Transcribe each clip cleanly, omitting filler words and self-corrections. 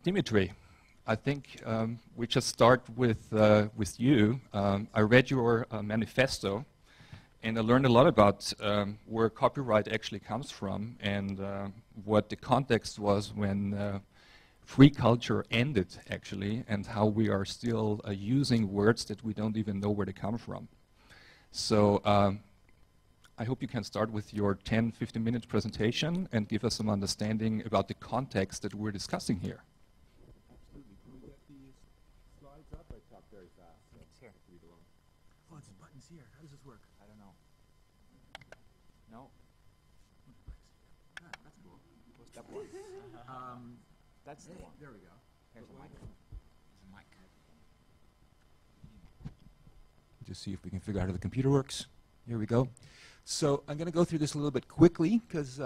Dmytri, I think we just start with you. I read your manifesto, and I learned a lot about where copyright actually comes from and what the context was when free culture ended, actually, and how we are still using words that we don't even know where they come from. So I hope you can start with your 10-15 minute presentation and give us some understanding about the context that we're discussing here. Absolutely. Can we get these slides up? I talk very fast. So it's here. Read along. Oh, it's buttons here. How does this work? I don't know. No. Ah, that's cool. What's that one? That's the one. There we go. Here's a mic. There's a mic. Just see if we can figure out how the computer works. Here we go. So I'm going to go through this a little bit quickly because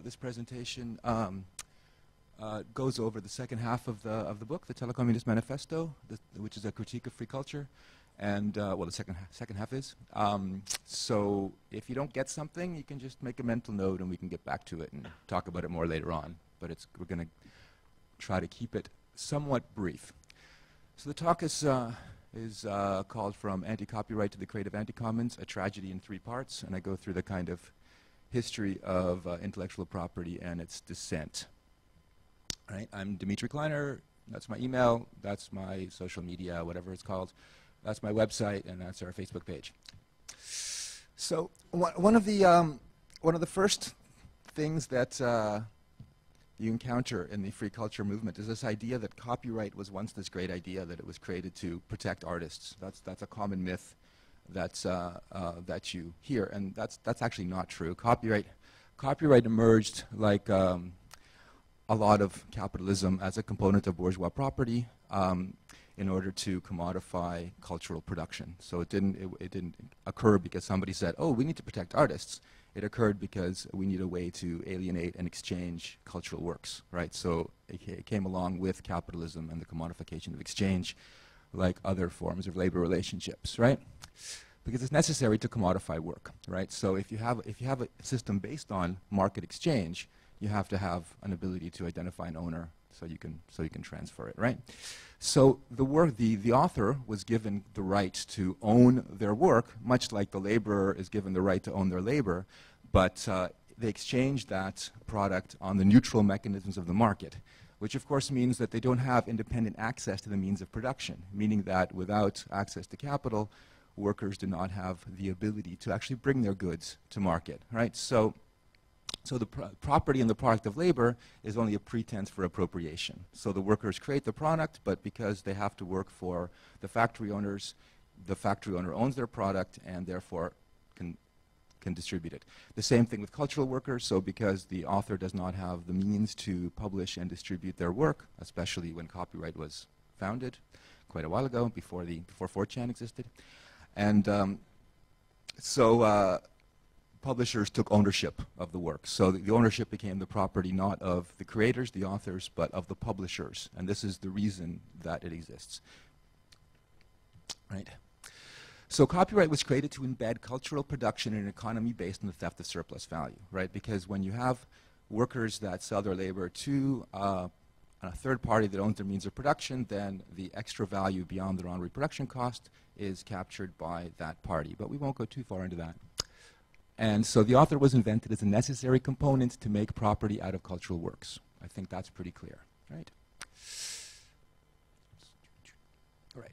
this presentation goes over the second half of the book, the Telecommunist Manifesto, which is a critique of free culture, and well, the second half is. So if you don't get something, you can just make a mental note, and we can get back to it and talk about it more later on. But we're going to try to keep it somewhat brief. So the talk is called From Anti-Copyright to the Creative Anti-Commons, a Tragedy in 3 parts, and I go through the kind of history of intellectual property and its descent. All right, I'm Dmytri Kleiner, that's my email, that's my social media, whatever it's called, that's my website, and that's our Facebook page. So one of the first things that you encounter in the free culture movement is this idea that copyright was once this great idea, that it was created to protect artists. That's a common myth that you hear, and that's actually not true. Copyright emerged like a lot of capitalism as a component of bourgeois property in order to commodify cultural production. So it didn't occur because somebody said, oh, we need to protect artists. It occurred because we need a way to alienate and exchange cultural works, right? So it came along with capitalism and the commodification of exchange, like other forms of labor relationships, right? Because it's necessary to commodify work, right? So if you have a system based on market exchange, you have to have an ability to identify an owner so you can transfer it, right? So the author was given the right to own their work, much like the laborer is given the right to own their labor, but they exchanged that product on the neutral mechanisms of the market, which of course means that they don't have independent access to the means of production, meaning that without access to capital, workers do not have the ability to actually bring their goods to market, right? So the property and the product of labor is only a pretense for appropriation. So the workers create the product, but because they have to work for the factory owners, the factory owner owns their product and therefore can distribute it. The same thing with cultural workers. So because the author does not have the means to publish and distribute their work, especially when copyright was founded quite a while ago, before 4chan existed, and publishers took ownership of the work. So the ownership became the property not of the creators, the authors, but of the publishers. And this is the reason that it exists. Right? So copyright was created to embed cultural production in an economy based on the theft of surplus value, right? Because when you have workers that sell their labor to a third party that owns their means of production, then the extra value beyond their own reproduction cost is captured by that party. But we won't go too far into that. And so the author was invented as a necessary component to make property out of cultural works. I think that's pretty clear, right? All right.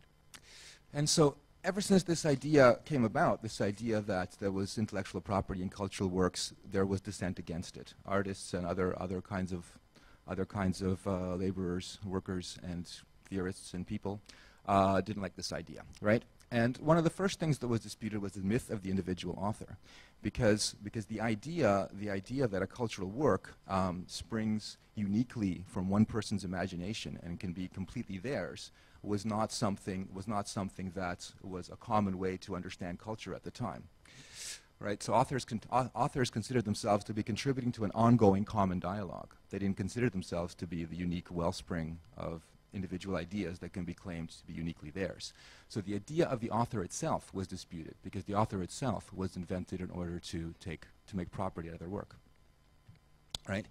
And so ever since this idea came about, this idea that there was intellectual property in cultural works, there was dissent against it. Artists and other kinds of laborers, workers, and theorists and people didn't like this idea, right? And one of the first things that was disputed was the myth of the individual author, because the idea that a cultural work springs uniquely from one person's imagination and can be completely theirs was not something that was a common way to understand culture at the time, right? So authors considered themselves to be contributing to an ongoing common dialogue. They didn't consider themselves to be the unique wellspring of individual ideas that can be claimed to be uniquely theirs. So the idea of the author itself was disputed because the author itself was invented in order to make property out of their work. right?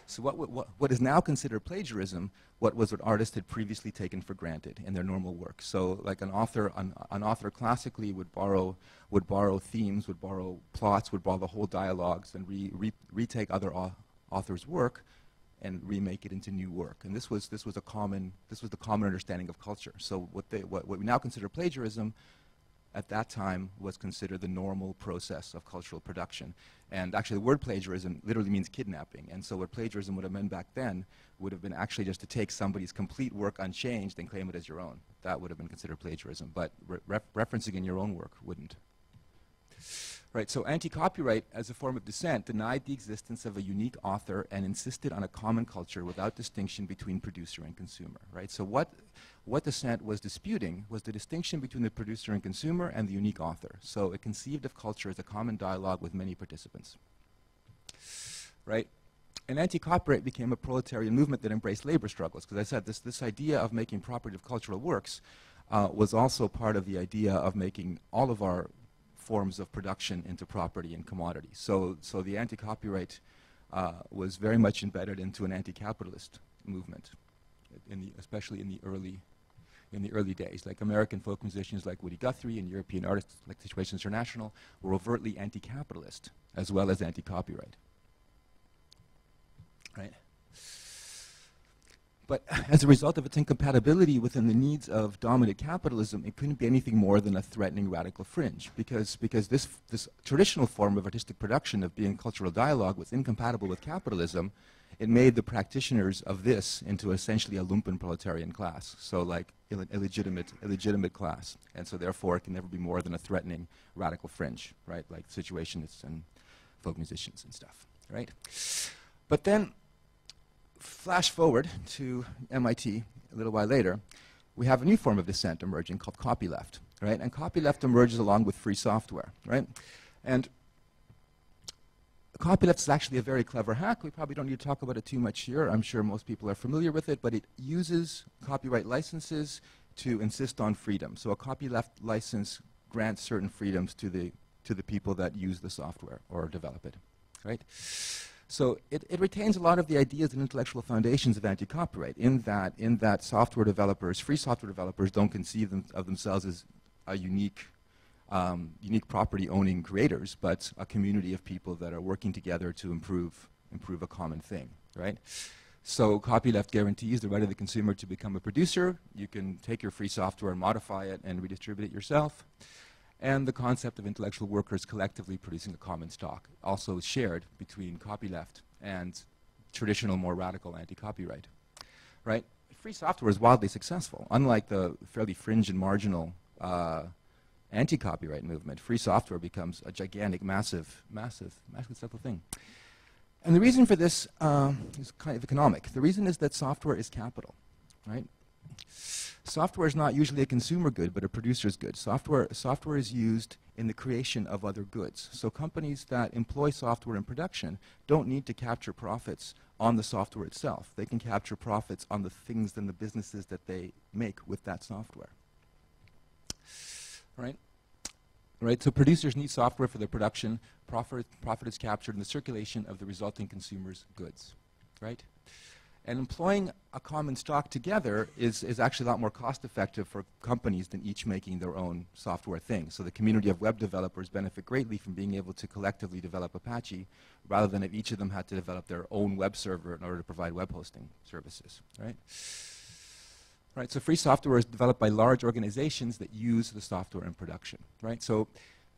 So what is now considered plagiarism, what artists had previously taken for granted in their normal work. So like an author classically would borrow themes, would borrow plots, would borrow the whole dialogues, and retake other authors' work and remake it into new work. And this was the common understanding of culture. So what we now consider plagiarism at that time was considered the normal process of cultural production. And actually the word plagiarism literally means kidnapping. And so what plagiarism would have meant back then would have been actually just to take somebody's complete work unchanged and claim it as your own. That would have been considered plagiarism. But referencing in your own work wouldn't. Right, so anti-copyright as a form of dissent denied the existence of a unique author and insisted on a common culture without distinction between producer and consumer, right? So what dissent was disputing was the distinction between the producer and consumer and the unique author. So it conceived of culture as a common dialogue with many participants, right? And anti-copyright became a proletarian movement that embraced labor struggles, because I said this idea of making property of cultural works was also part of the idea of making all of our forms of production into property and commodity. So the anti-copyright was very much embedded into an anti-capitalist movement, especially in the early days. Like American folk musicians like Woody Guthrie and European artists like Situations International were overtly anti-capitalist as well as anti-copyright. Right? But as a result of its incompatibility within the needs of dominant capitalism, it couldn't be anything more than a threatening radical fringe, because this traditional form of artistic production of being cultural dialogue was incompatible with capitalism. It made the practitioners of this into essentially a lumpen proletarian class, so like illegitimate class, and so therefore it can never be more than a threatening radical fringe, right? Like situationists and folk musicians and stuff, right? But then, flash forward to MIT a little while later, we have a new form of dissent emerging called copyleft, right? And copyleft emerges along with free software, right? And copyleft is actually a very clever hack. We probably don't need to talk about it too much here. I'm sure most people are familiar with it, but it uses copyright licenses to insist on freedom. So a copyleft license grants certain freedoms to the people that use the software or develop it, right? So it retains a lot of the ideas and intellectual foundations of anti-copyright in that software developers, free software developers, don't conceive of themselves as a unique property-owning creators, but a community of people that are working together to improve a common thing, right? So copyleft guarantees the right of the consumer to become a producer. You can take your free software and modify it and redistribute it yourself. And the concept of intellectual workers collectively producing a common stock, also shared between copyleft and traditional, more radical anti-copyright, right? Free software is wildly successful. Unlike the fairly fringe and marginal anti-copyright movement, free software becomes a gigantic, massive successful thing. And the reason for this is kind of economic. The reason is that software is capital, right? Software is not usually a consumer good, but a producer's good. Software is used in the creation of other goods. So companies that employ software in production don't need to capture profits on the software itself. They can capture profits on the things and the businesses that they make with that software. Right? Right, so producers need software for their production. Profit is captured in the circulation of the resulting consumers' goods. Right? And employing a common stock together is actually a lot more cost-effective for companies than each making their own software thing. So the community of web developers benefit greatly from being able to collectively develop Apache, rather than if each of them had to develop their own web server in order to provide web hosting services, right? Right, so free software is developed by large organizations that use the software in production, right? So,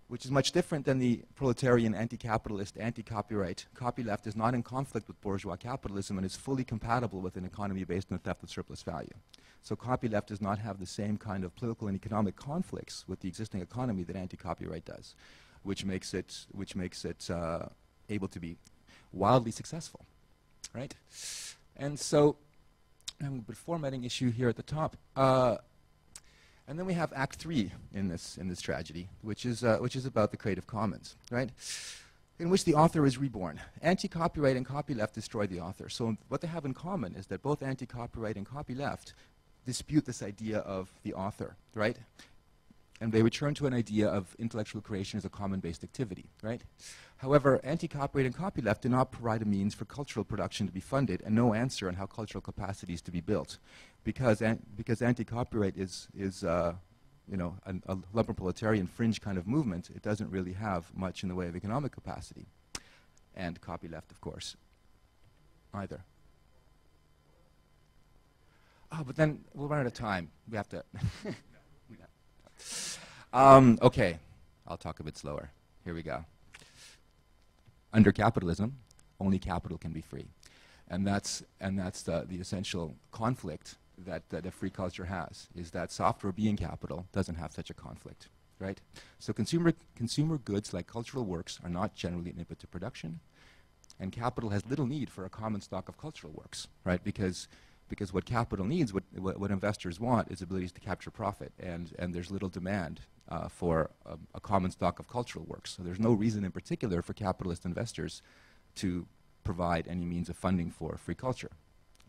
which is much different than the proletarian, anti-capitalist, anti-copyright. Copyleft is not in conflict with bourgeois capitalism and is fully compatible with an economy based on theft of surplus value. So copyleft does not have the same kind of political and economic conflicts with the existing economy that anti-copyright does, which makes it able to be wildly successful, right? And so, I have a bit of formatting issue here at the top. And then we have Act 3 in this tragedy, which is about the Creative Commons, right? In which the author is reborn. Anti-copyright and copyleft destroy the author. So what they have in common is that both anti-copyright and copyleft dispute this idea of the author, right? and they return to an idea of intellectual creation as a common-based activity, right? However, anti-copyright and copyleft do not provide a means for cultural production to be funded and no answer on how cultural capacity is to be built. Because anti-copyright is you know, a lumpen proletarian fringe kind of movement, it doesn't really have much in the way of economic capacity. And copyleft, of course, either. Oh, but then we'll run out of time. We have to. Okay, I'll talk a bit slower. Here we go. Under capitalism, only capital can be free, and that's the essential conflict that a free culture has. Is that software being capital doesn't have such a conflict, right? So consumer goods like cultural works are not generally an input to production, and capital has little need for a common stock of cultural works, right? Because what capital needs, what investors want, is abilities to capture profit, and there's little demand for a common stock of cultural works. So there's no reason in particular for capitalist investors to provide any means of funding for free culture,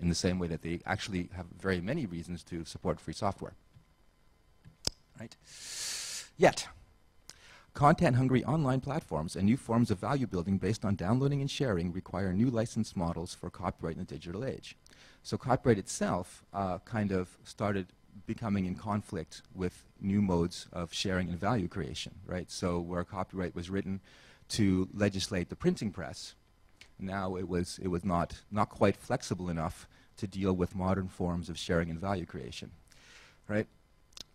in the same way that they actually have very many reasons to support free software. Right? Yet, content-hungry online platforms and new forms of value building based on downloading and sharing require new license models for copyright in the digital age. So copyright itself kind of started becoming in conflict with new modes of sharing and value creation, right? So where copyright was written to legislate the printing press, now it was not quite flexible enough to deal with modern forms of sharing and value creation, right?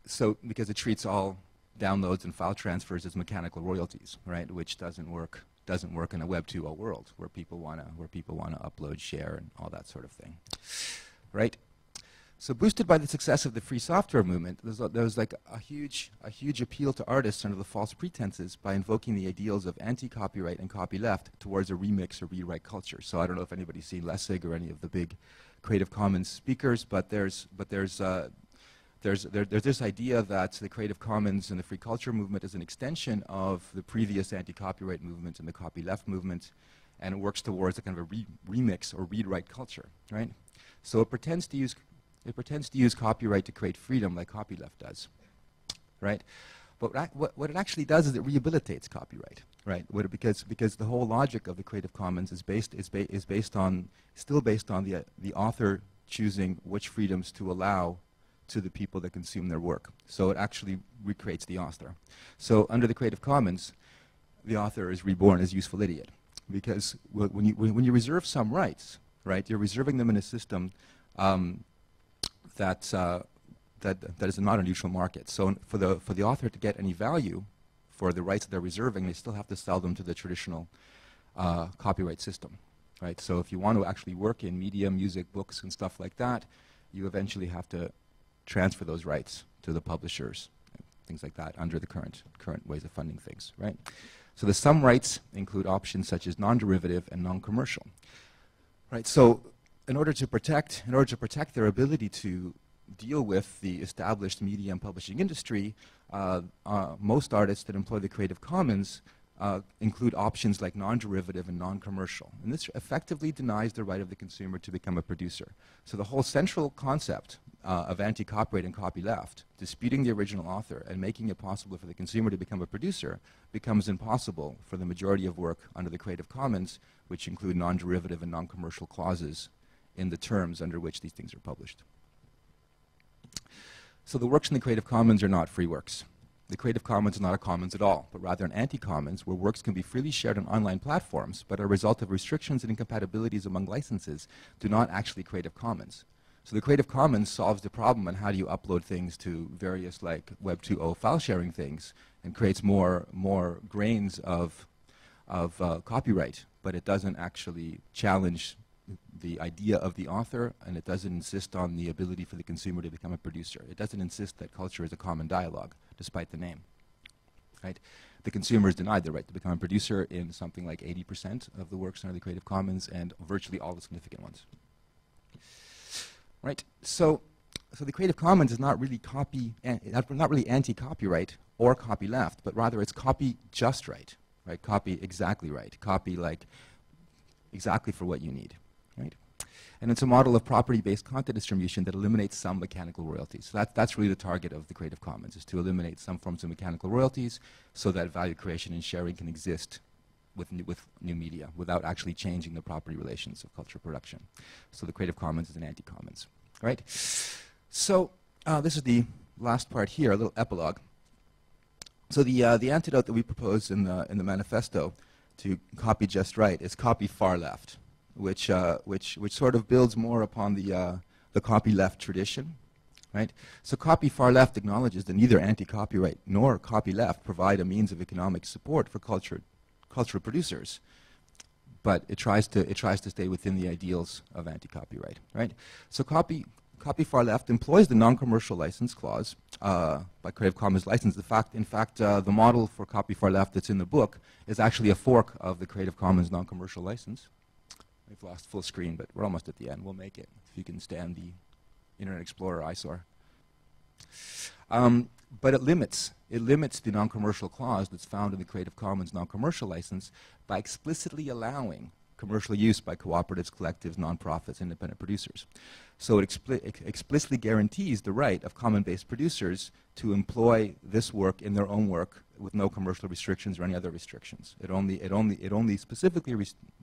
So because it treats all downloads and file transfers as mechanical royalties, right? Which doesn't work in a Web 2.0 world where people wanna upload, share, and all that sort of thing, right? So boosted by the success of the free software movement, there was like a huge appeal to artists under the false pretenses by invoking the ideals of anti-copyright and copyleft towards a remix or rewrite culture. So I don't know if anybody's seen Lessig or any of the big Creative Commons speakers, but there's this idea that the Creative Commons and the free culture movement is an extension of the previous anti-copyright movement and the copyleft movement, and it works towards a kind of a remix or rewrite culture, right? So it pretends to use copyright to create freedom like copyleft does, right? But what it actually does is it rehabilitates copyright, right? Because the whole logic of the Creative Commons is still based on the author choosing which freedoms to allow to the people that consume their work. So it actually recreates the author. So under the Creative Commons, the author is reborn as useful idiot, because when you reserve some rights, right, you're reserving them in a system that is not a neutral market. So for the author to get any value for the rights that they're reserving, they still have to sell them to the traditional copyright system, right? So if you want to actually work in media, music, books, and stuff like that, you eventually have to transfer those rights to the publishers, things like that, under the current ways of funding things, right? So the some rights include options such as non-derivative and non-commercial, right? So in order to protect their ability to deal with the established media and publishing industry, most artists that employ the Creative Commons include options like non-derivative and non-commercial. And this effectively denies the right of the consumer to become a producer. So the whole central concept of anti-copyright and copyleft, disputing the original author and making it possible for the consumer to become a producer, becomes impossible for the majority of work under the Creative Commons, which include non-derivative and non-commercial clauses in the terms under which these things are published. So the works in the Creative Commons are not free works. The Creative Commons is not a commons at all, but rather an anti-commons where works can be freely shared on online platforms, but are a result of restrictions and incompatibilities among licenses do not actually Creative Commons. So the Creative Commons solves the problem on how do you upload things to various like Web 2.0 file sharing things and creates more grains of copyright, but it doesn't actually challenge the idea of the author, and it doesn't insist on the ability for the consumer to become a producer. It doesn't insist that culture is a common dialogue, despite the name, right? The consumer is denied the right to become a producer in something like 80% of the works under the Creative Commons and virtually all the significant ones, right? So the Creative Commons is not really not really anti-copyright or copyleft, but rather it's copy just right, right? Copy exactly right. Copy like exactly for what you need. Right? And it's a model of property-based content distribution that eliminates some mechanical royalties. So that's really the target of the Creative Commons, is to eliminate some forms of mechanical royalties so that value creation and sharing can exist with new media without actually changing the property relations of cultural production. So the Creative Commons is an anti-commons, right? So this is the last part here, a little epilogue. So the antidote that we propose in the manifesto to copy just right is copy far left, which sort of builds more upon the copy left tradition, right? So copy far left acknowledges that neither anti-copyright nor copy left provide a means of economic support for cultural producers, but it tries to stay within the ideals of anti-copyright, right? So copy far left employs the non-commercial license clause by Creative Commons license. In fact, the model for copy far left that's in the book is actually a fork of the Creative Commons non-commercial license. We've lost full screen, but we're almost at the end. We'll make it if you can stand the Internet Explorer eyesore. But it limits the non-commercial clause that's found in the Creative Commons non-commercial license by explicitly allowing commercial use by cooperatives, collectives, nonprofits, independent producers. So it explicitly guarantees the right of common-based producers to employ this work in their own work with no commercial restrictions or any other restrictions. It only specifically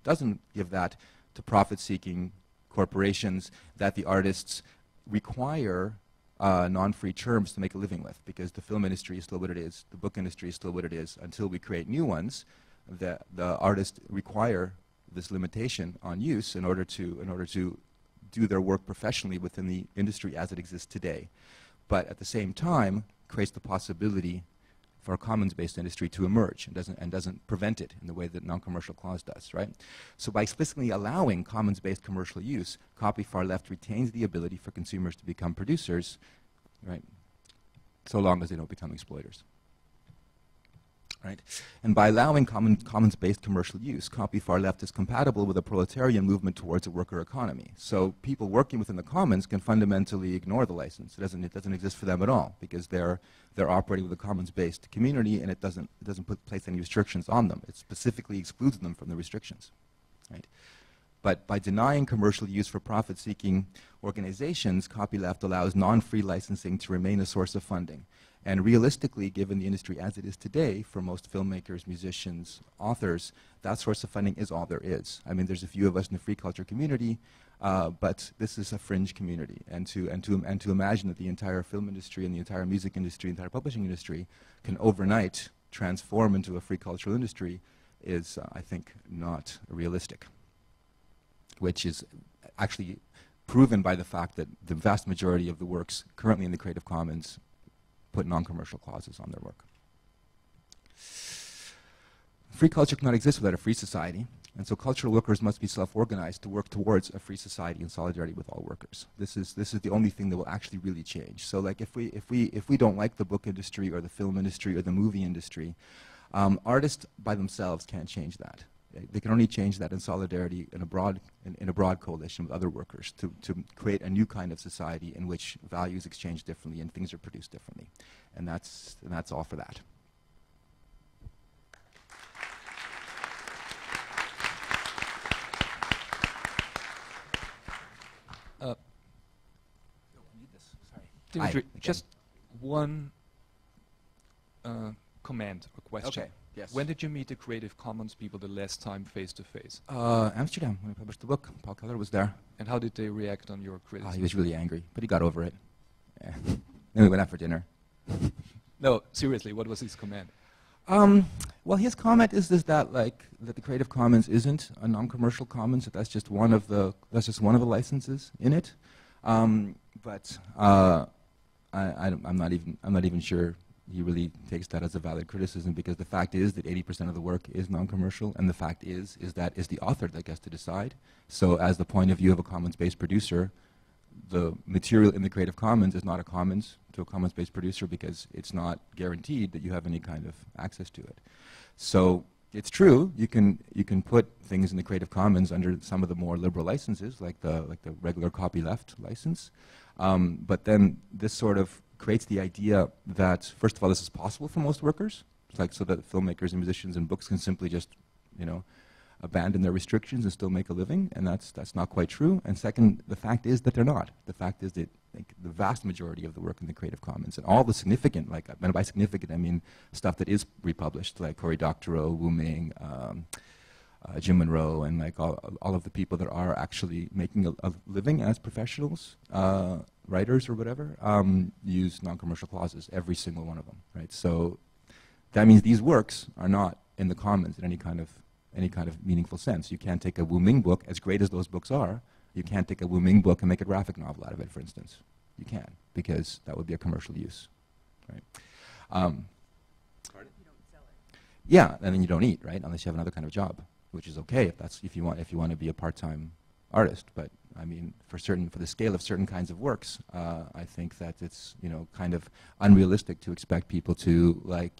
doesn't give that to profit-seeking corporations that the artists require non-free terms to make a living with, because the film industry is still what it is, the book industry is still what it is. Until we create new ones, the artists require this limitation on use in order to do their work professionally within the industry as it exists today. But at the same time, creates the possibility for a commons-based industry to emerge and doesn't prevent it in the way that non-commercial clause does, right? So by explicitly allowing commons-based commercial use, copy far left retains the ability for consumers to become producers, right? So long as they don't become exploiters. Right? And by allowing commons-based commercial use, copy far left is compatible with a proletarian movement towards a worker economy. So people working within the commons can fundamentally ignore the license. It doesn't exist for them at all, because they're operating with a commons-based community, and it doesn't place any restrictions on them. It specifically excludes them from the restrictions. Right? But by denying commercial use for profit-seeking organizations, copy left allows non-free licensing to remain a source of funding. And realistically, given the industry as it is today, for most filmmakers, musicians, authors, that source of funding is all there is. I mean, there's a few of us in the free culture community, but this is a fringe community. And to imagine that the entire film industry and the entire music industry, the entire publishing industry can overnight transform into a free cultural industry is, I think, not realistic, which is actually proven by the fact that the vast majority of the works currently in the Creative Commons put non-commercial clauses on their work. Free culture cannot exist without a free society, and so cultural workers must be self-organized to work towards a free society in solidarity with all workers. This is the only thing that will actually really change. So, like, if we don't like the book industry or the film industry or the movie industry, artists by themselves can't change that. They can only change that in solidarity in a broad coalition with other workers to create a new kind of society in which values exchange differently and things are produced differently. And that's all for that. Dmytri, just one comment or question. Okay. Yes. When did you meet the Creative Commons people the last time face to face? Amsterdam, when we published the book. Paul Keller was there. And how did they react on your criticism? He was really angry, but he got over it. Yeah. Then we went out for dinner. No, seriously, what was his comment? Well, his comment is that the Creative Commons isn't a non-commercial commons. That's just one of the licenses in it. But I'm not even sure he really takes that as a valid criticism, because the fact is that 80% of the work is non-commercial, and the fact is that it's the author that gets to decide. So as the point of view of a commons-based producer, the material in the Creative Commons is not a commons to a commons-based producer, because it's not guaranteed that you have any kind of access to it. So it's true, you can put things in the Creative Commons under some of the more liberal licenses, like the regular copyleft license, but then this sort of creates the idea that, first of all, this is possible for most workers, so that filmmakers and musicians and books can simply just, abandon their restrictions and still make a living, and that's not quite true. And second, the fact is that they're not. The fact is that the vast majority of the work in the Creative Commons and all the significant, like, and by significant I mean stuff that is republished, like Cory Doctorow, Wu Ming, Jim Monroe, and like all of the people that are actually making a living as professionals, writers or whatever, use non-commercial clauses, every single one of them, right? So that means these works are not in the commons in any kind of meaningful sense. You can't take a Wu Ming book, as great as those books are, you can't take a Wu Ming book and make a graphic novel out of it, for instance. You can, because that would be a commercial use, right? Yeah, and then you don't eat, right? Unless you have another kind of job, which is okay if you want to be a part-time artist. But I mean, for the scale of certain kinds of works, I think that it's kind of unrealistic to expect people to work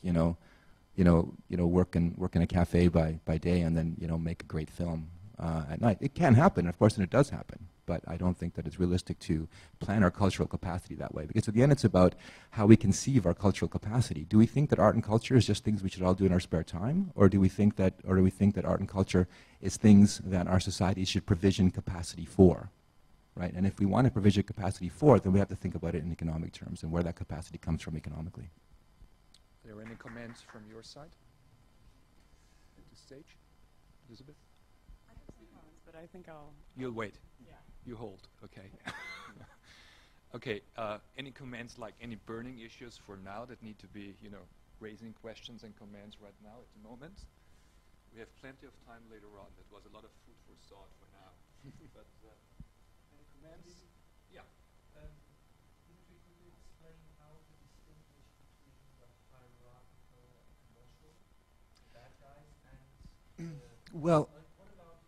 in a cafe by day and then make a great film at night. It can happen, of course, and it does happen. But I don't think that it's realistic to plan our cultural capacity that way, because at the end it's about how we conceive our cultural capacity. Do we think that art and culture is just things we should all do in our spare time, or do we think that art and culture is things that our society should provision capacity for, right? And if we want to provision capacity for it, then we have to think about it in economic terms and where that capacity comes from economically. Are there any comments from your side at this stage, Elizabeth? I have some comments, but I think I'll. You'll wait. Yeah. You hold, okay. Okay, any comments, like any burning issues for now that need to be, raising questions and comments right now at the moment? We have plenty of time later on. That was a lot of food for thought for now. But any comments? Yeah. Dmytri, could you explain how to distinguish between the hierarchical and commercial, the bad guys, and Well, what about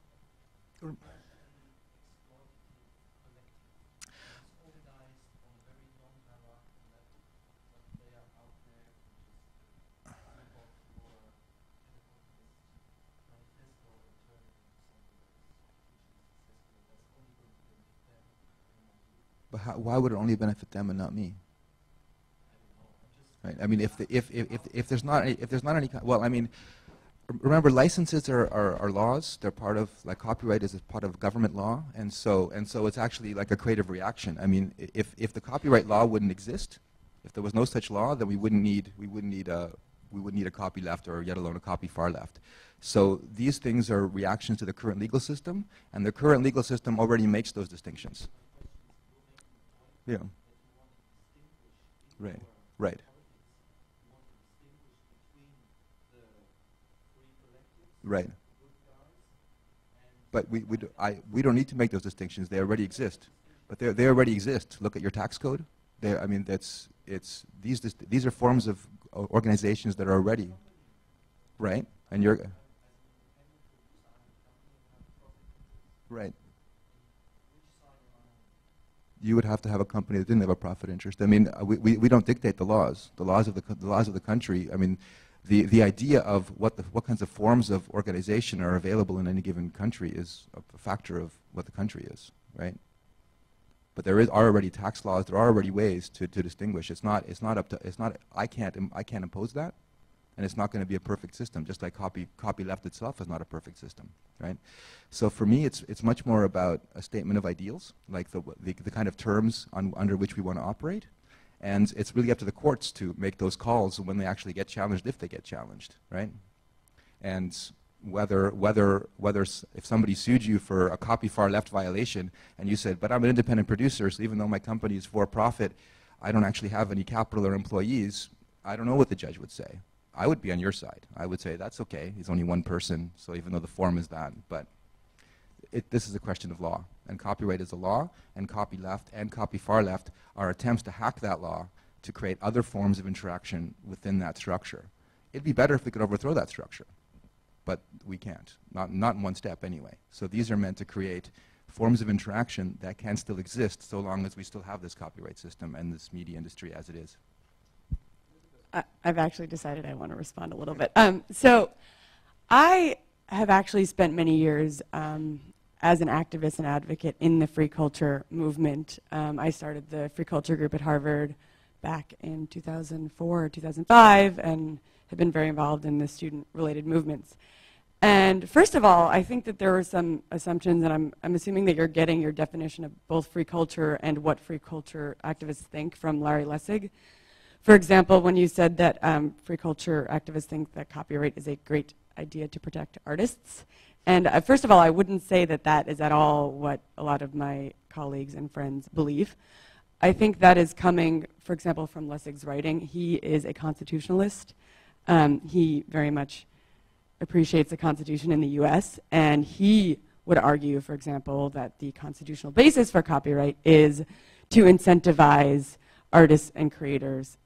organized on a very non-hierarchical level, but they are out there, which is the book for Telecommunist Manifesto and turning into something that is hugely successful. That's only going to benefit them and not you. but why would it only benefit them and not me? I don't know. I'm just Right. I mean, if there's not any well, I mean, remember, licenses are laws. They're part of, like, copyright is a part of government law, and so it's actually like a creative reaction. I mean, if the copyright law wouldn't exist, if there was no such law, then we wouldn't need a copy left, or yet alone a copy far left. So these things are reactions to the current legal system, and the current legal system already makes those distinctions. Yeah. Right. Right. Right. But we don't need to make those distinctions. They already exist. But they already exist. Look at your tax code. I mean, these are forms of organizations that are already, right? And you're right. You would have to have a company that didn't have a profit interest. I mean, we don't dictate the laws. The laws of the country. I mean, the idea of what kinds of forms of organization are available in any given country is a factor of what the country is, right? But there are already tax laws. There are already ways to distinguish. I can't impose that, and it's not going to be a perfect system. Just like copyleft itself is not a perfect system, right? So for me, it's much more about a statement of ideals, like the kind of terms under which we want to operate. And it's really up to the courts to make those calls when they actually get challenged, if they get challenged, right? And whether if somebody sued you for a copy far left violation, and you said, but I'm an independent producer, so even though my company is for profit, I don't actually have any capital or employees, I don't know what the judge would say. I would be on your side. I would say, that's okay, he's only one person, so even though the form is that, but this is a question of law, and copyright is a law, and copy left and copy far left are attempts to hack that law to create other forms of interaction within that structure. It'd be better if we could overthrow that structure, but we can't, not in one step anyway. So these are meant to create forms of interaction that can still exist so long as we still have this copyright system and this media industry as it is. I've actually decided I want to respond a little bit. So I have actually spent many years as an activist and advocate in the free culture movement. I started the free culture group at Harvard back in 2004 or 2005 and have been very involved in the student-related movements. And first of all, I think that there are some assumptions, and I'm assuming that you're getting your definition of both free culture and what free culture activists think from Larry Lessig. For example, when you said that free culture activists think that copyright is a great idea to protect artists. And first of all, I wouldn't say that that is at all what a lot of my colleagues and friends believe. I think that is coming, for example, from Lessig's writing. He is a constitutionalist. He very much appreciates the Constitution in the US, and he would argue, for example, that the constitutional basis for copyright is to incentivize artists and creators.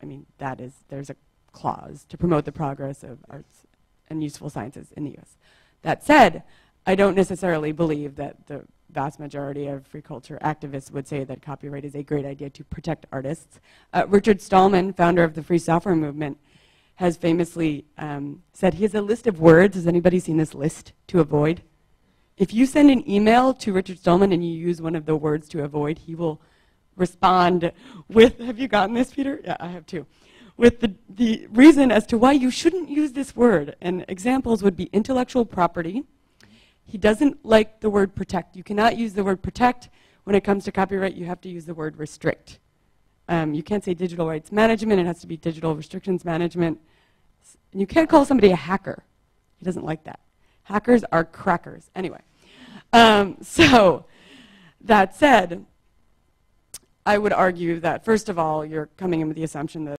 I mean, there's a clause to promote the progress of arts and useful sciences in the US. That said, I don't necessarily believe that the vast majority of free culture activists would say that copyright is a great idea to protect artists. Richard Stallman, founder of the free software movement, has famously said he has a list of words. Has anybody seen this list to avoid? If you send an email to Richard Stallman and you use one of the words to avoid, he will respond with, have you gotten this, Peter? Yeah, I have too. With the reason as to why you shouldn't use this word. And examples would be intellectual property. He doesn't like the word protect. You cannot use the word protect when it comes to copyright. You have to use the word restrict. You can't say digital rights management. It has to be digital restrictions management. And you can't call somebody a hacker. He doesn't like that. Hackers are crackers. Anyway, so that said, I would argue that, first of all, you're coming in with the assumption that